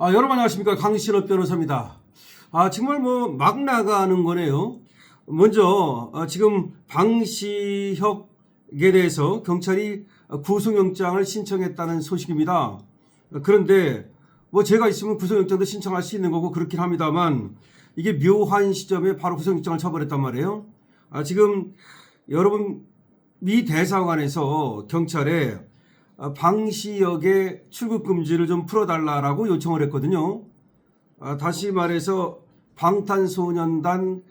여러분 안녕하십니까. 강신업 변호사입니다. 정말 막 나가는 거네요. 먼저 지금 방시혁에 대해서 경찰이 구속영장을 신청했다는 소식입니다. 그런데 제가 있으면 구속영장도 신청할 수 있는 거고 그렇긴 합니다만 이게 묘한 시점에 바로 구속영장을 쳐버렸단 말이에요. 지금 여러분 미 대사관에서 경찰에 방시혁의 출국 금지를 좀 풀어달라고 요청을 했거든요. 다시 말해서 방탄소년단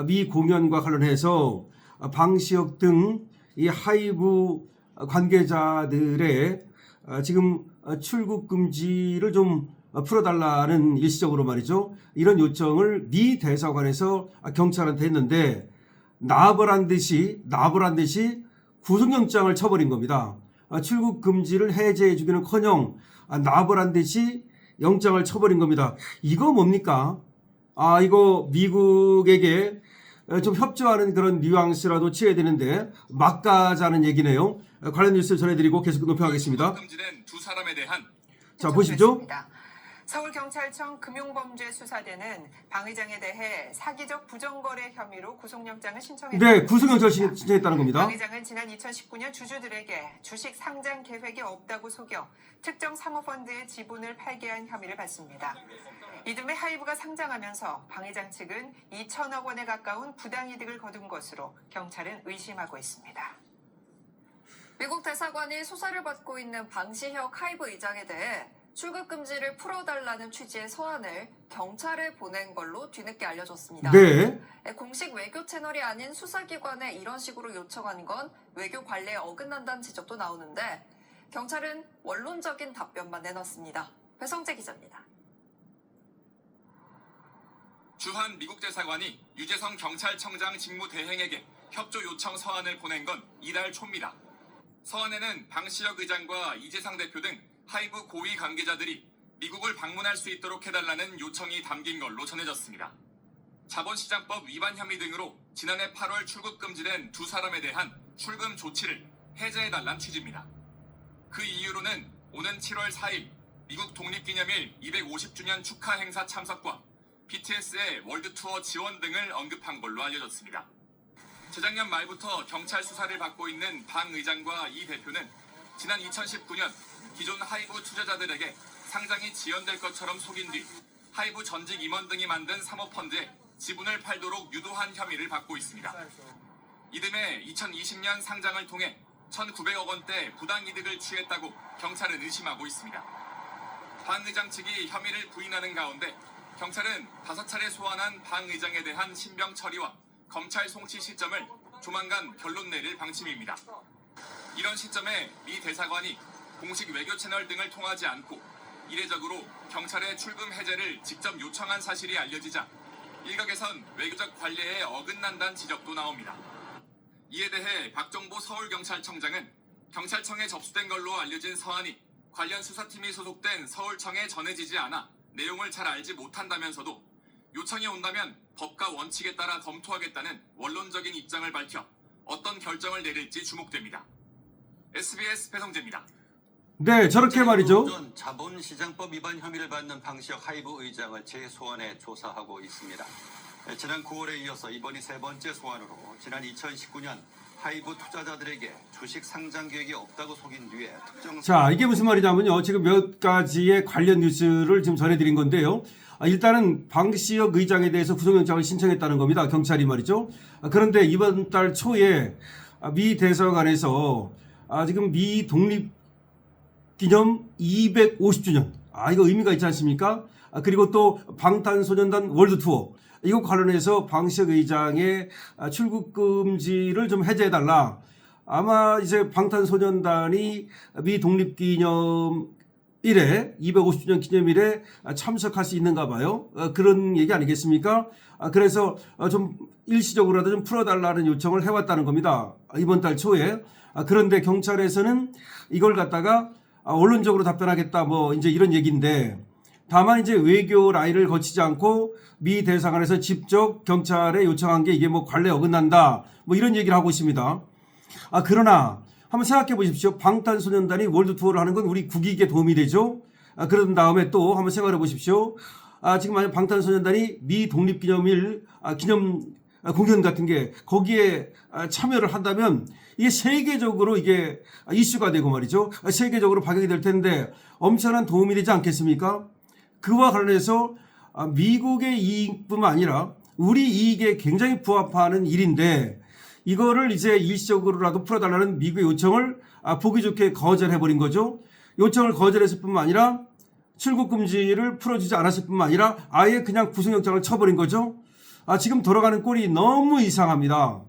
미 공연과 관련해서 방시혁 등 이 하이브 관계자들의 지금 출국 금지를 좀 풀어달라는 일시적으로 말이죠. 이런 요청을 미 대사관에서 경찰한테 했는데 나불한 듯이 구속영장을 쳐버린 겁니다. 출국 금지를 해제해 주기는커녕 나불한 듯이 영장을 쳐버린 겁니다. 이거 뭡니까? 이거 미국에게 좀 협조하는 그런 뉘앙스라도 취해야 되는데 막 가자는 얘기네요. 관련 뉴스 전해드리고 계속 높여가겠습니다. 금지된 두 사람에 대한 자 보십시오. 서울경찰청 금융범죄수사대는 방 의장에 대해 사기적 부정거래 혐의로 구속영장을 신청했습니다. 네, 구속영장을 신청했다는 겁니다. 방 의장은 지난 2019년 주주들에게 주식 상장 계획이 없다고 속여 특정 사모펀드의 지분을 팔게 한 혐의를 받습니다. 이듬해 하이브가 상장하면서 방 의장 측은 2천억 원에 가까운 부당이득을 거둔 것으로 경찰은 의심하고 있습니다. 미국 대사관이 수사를 받고 있는 방시혁 하이브 의장에 대해 출국 금지를 풀어달라는 취지의 서한을 경찰에 보낸 걸로 뒤늦게 알려졌습니다. 네. 공식 외교 채널이 아닌 수사기관에 이런 식으로 요청한 건 외교 관례에 어긋난다는 지적도 나오는데 경찰은 원론적인 답변만 내놨습니다. 배성재 기자입니다. 주한 미국 대사관이 유재성 경찰청장 직무대행에게 협조 요청 서한을 보낸 건 이달 초입니다. 서한에는 방시혁 의장과 이재상 대표 등 하이브 고위 관계자들이 미국을 방문할 수 있도록 해달라는 요청이 담긴 걸로 전해졌습니다. 자본시장법 위반 혐의 등으로 지난해 8월 출국 금지된 두 사람에 대한 출금 조치를 해제해달란 취지입니다. 그 이유로는 오는 7월 4일 미국 독립기념일 250주년 축하 행사 참석과 BTS의 월드투어 지원 등을 언급한 걸로 알려졌습니다. 재작년 말부터 경찰 수사를 받고 있는 방 의장과 이 대표는 지난 2019년 기존 하이브 투자자들에게 상장이 지연될 것처럼 속인 뒤 하이브 전직 임원 등이 만든 사모펀드에 지분을 팔도록 유도한 혐의를 받고 있습니다. 이듬해 2020년 상장을 통해 1,900억 원대 부당이득을 취했다고 경찰은 의심하고 있습니다. 방 의장 측이 혐의를 부인하는 가운데 경찰은 5차례 소환한 방 의장에 대한 신병 처리와 검찰 송치 시점을 조만간 결론 내릴 방침입니다. 이런 시점에 미 대사관이 공식 외교 채널 등을 통하지 않고 이례적으로 경찰의 출금 해제를 직접 요청한 사실이 알려지자 일각에선 외교적 관례에 어긋난다는 지적도 나옵니다. 이에 대해 박정보 서울경찰청장은 경찰청에 접수된 걸로 알려진 서한이 관련 수사팀이 소속된 서울청에 전해지지 않아 내용을 잘 알지 못한다면서도 요청이 온다면 법과 원칙에 따라 검토하겠다는 원론적인 입장을 밝혀 어떤 결정을 내릴지 주목됩니다. SBS 배성재입니다. 네, 저렇게 말이죠. 자본시장법 위반 혐의를 받는 방시혁 하이브 의장을 재소환해 조사하고 있습니다. 지난 9월에 이어서 이번이 세 번째 소환으로 지난 2019년 하이브 투자자들에게 주식 상장 계획이 없다고 속인 뒤에 자, 이게 무슨 말이냐면요. 지금 몇 가지의 관련 뉴스를 지금 전해드린 건데요. 일단은 방시혁 의장에 대해서 구속영장을 신청했다는 겁니다. 경찰이 말이죠. 그런데 이번 달 초에 미 대사관에서 지금 미 독립기념 250주년. 이거 의미가 있지 않습니까? 그리고 또 방탄소년단 월드투어. 이거 관련해서 방시혁 의장의 출국 금지를 좀 해제해달라. 아마 이제 방탄소년단이 미 독립기념일에 250주년 기념일에 참석할 수 있는가 봐요. 그런 얘기 아니겠습니까? 그래서 좀 일시적으로라도 좀 풀어달라는 요청을 해왔다는 겁니다. 이번 달 초에. 그런데 경찰에서는 이걸 갖다가 언론적으로 답변하겠다 이제 이런 얘기인데 다만 이제 외교 라인을 거치지 않고 미 대사관에서 직접 경찰에 요청한 게 이게 관례에 어긋난다 이런 얘기를 하고 있습니다. 그러나 한번 생각해 보십시오. 방탄소년단이 월드 투어를 하는 건 우리 국익에 도움이 되죠. 그런 다음에 또 한번 생각해 보십시오. 지금 만약 방탄소년단이 미 독립기념일 기념 공연 같은 게 거기에 참여를 한다면 이게 세계적으로 이게 이슈가 되고 말이죠. 세계적으로 박영이 될 텐데 엄청난 도움이 되지 않겠습니까? 그와 관련해서 미국의 이익뿐만 아니라 우리 이익에 굉장히 부합하는 일인데 이거를 이제 일시적으로라도 풀어달라는 미국의 요청을 보기 좋게 거절해버린 거죠. 요청을 거절했을 뿐만 아니라 출국 금지를 풀어주지 않았을 뿐만 아니라 아예 그냥 구속영장을 쳐버린 거죠. 지금 돌아가는 꼴이 너무 이상합니다.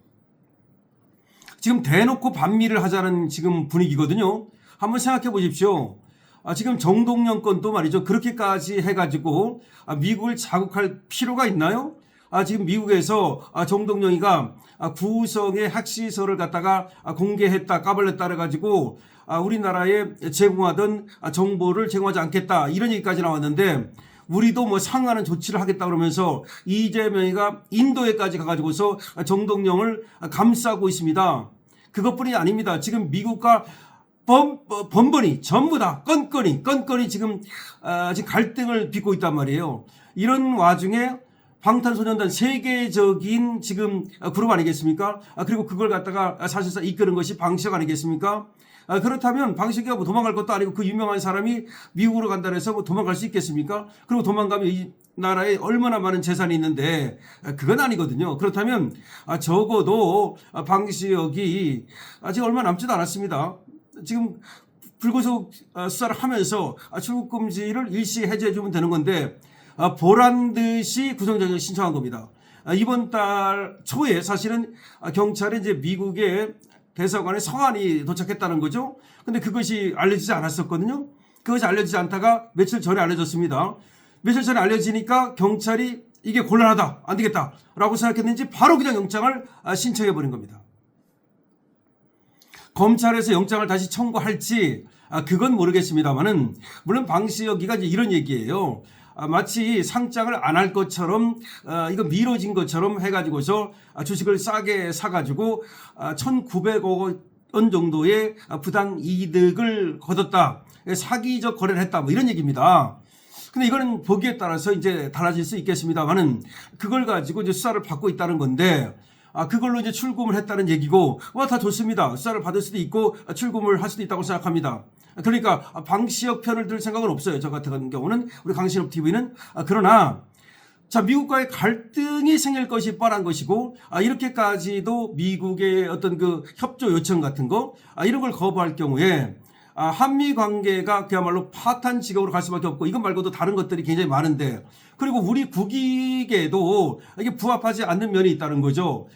지금 대놓고 반미를 하자는 지금 분위기거든요. 한번 생각해 보십시오. 지금 정동영 건도 말이죠. 그렇게까지 해가지고 미국을 자극할 필요가 있나요? 지금 미국에서 정동영이가 구성의 핵시설을 갖다가 공개했다, 까발렸다 해가지고 우리나라에 제공하던 정보를 제공하지 않겠다 이런 얘기까지 나왔는데 우리도 뭐 상하는 조치를 하겠다 그러면서 이재명이가 인도에까지 가가지고서 정동영을 감싸고 있습니다. 그것뿐이 아닙니다. 지금 미국과 번번이 전부 다 건건이 지금 갈등을 빚고 있단 말이에요. 이런 와중에 방탄소년단 세계적인 지금 그룹 아니겠습니까? 그리고 그걸 갖다가 사실상 이끄는 것이 방시혁 아니겠습니까? 그렇다면 방시혁이가 뭐 도망갈 것도 아니고 그 유명한 사람이 미국으로 간다 해서 뭐 도망갈 수 있겠습니까? 그리고 도망가면 이 나라에 얼마나 많은 재산이 있는데 그건 아니거든요. 그렇다면 적어도 방시혁이 아직 얼마 남지도 않았습니다. 지금 불구속 수사를 하면서 출국 금지를 일시 해제해 주면 되는 건데 보란 듯이 구속영장을 신청한 겁니다. 이번 달 초에 사실은 경찰이 이제 미국의 대사관에 성안이 도착했다는 거죠. 근데 그것이 알려지지 않았었거든요. 그것이 알려지지 않다가 며칠 전에 알려졌습니다. 며칠 전에 알려지니까 경찰이 이게 곤란하다, 안 되겠다 라고 생각했는지 바로 그냥 영장을 신청해 버린 겁니다. 검찰에서 영장을 다시 청구할지 그건 모르겠습니다만은 물론 방시혁이가 이제 이런 얘기예요. 마치 상장을 안 할 것처럼 이거 미뤄진 것처럼 해가지고서 주식을 싸게 사가지고 1,900억 원 정도의 부당 이득을 거뒀다. 사기적 거래를 했다. 뭐 이런 얘기입니다. 근데 이거는 보기에 따라서 이제 달라질 수 있겠습니다만은 그걸 가지고 이제 수사를 받고 있다는 건데 그걸로 이제 출금을 했다는 얘기고 다 좋습니다. 수사를 받을 수도 있고 출금을 할 수도 있다고 생각합니다. 그러니까 방시혁 편을 들 생각은 없어요. 저 같은 경우는 우리 강신업 TV는 그러나 자 미국과의 갈등이 생길 것이 뻔한 것이고 이렇게까지도 미국의 어떤 그 협조 요청 같은 거 이런 걸 거부할 경우에 한미 관계가 그야말로 파탄 지경으로 갈 수밖에 없고 이것 말고도 다른 것들이 굉장히 많은데 그리고 우리 국익에도 이게 부합하지 않는 면이 있다는 거죠.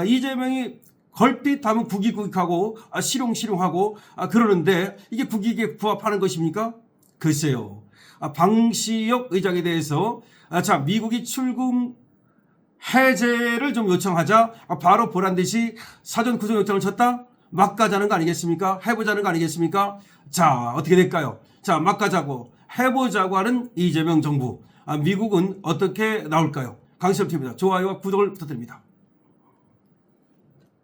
이재명이 걸핏하면 국익하고 실용하고 그러는데 이게 국익에 부합하는 것입니까? 글쎄요. 방시혁 의장에 대해서 자 미국이 출국 해제를 좀 요청하자 바로 보란 듯이 사전 구속영장을 쳤다? 막 가자는 거 아니겠습니까? 해보자는 거 아니겠습니까? 자 어떻게 될까요? 자 막 가자고 해보자고 하는 이재명 정부 미국은 어떻게 나올까요? 강신업 TV입니다. 좋아요와 구독을 부탁드립니다.